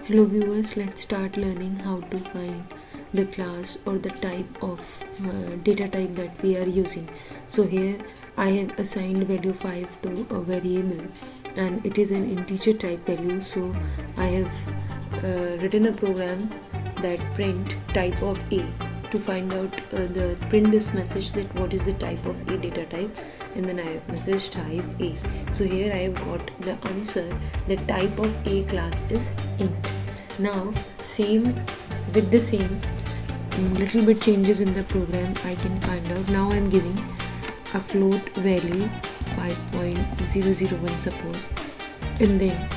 Hello viewers, let's start learning how to find the class or the type of data type that we are using. So here I have assigned value 5 to a variable and it is an integer type value. So I have written a program that print type of A to find out print this message that what is the type of A data type, and then I have message type A. So here I have got the answer. The type of A class is int. Now with the same little bit changes in the program I can find out. Now I am giving a float value 5.001 suppose, and then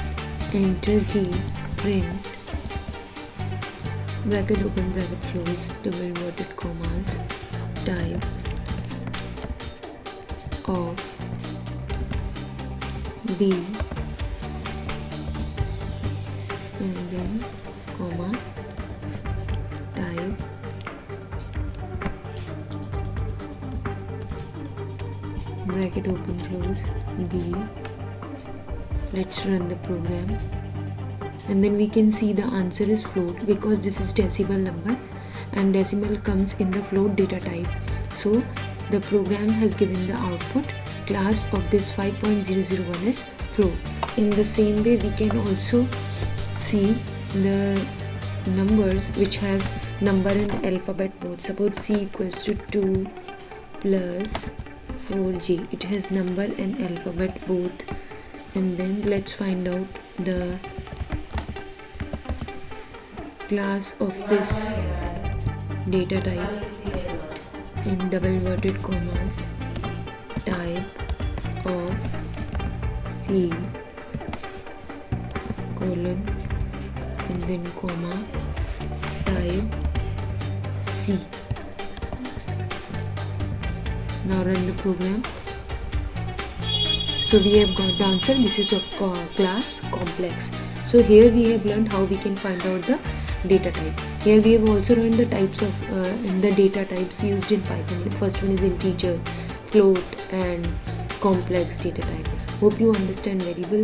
enter key, print bracket open bracket close double inverted commas type of B, and then comma type bracket open close B. Let's run the program, and then we can see the answer is float because this is decimal number and decimal comes in the float data type. So the program has given the output. Class of this 5.001 is float. In the same way we can also see the numbers which have number and alphabet both. Suppose C equals to 2 plus 4G. It has number and alphabet both. And then let's find out the class of this data type in double inverted commas type of C colon and then comma type C. Now run the program. So we have got the answer. This is of class complex. So here we have learned how we can find out the data type. Here we have also learned the types of the data types used in Python. The first one is integer, float and complex data type. Hope you understand very well.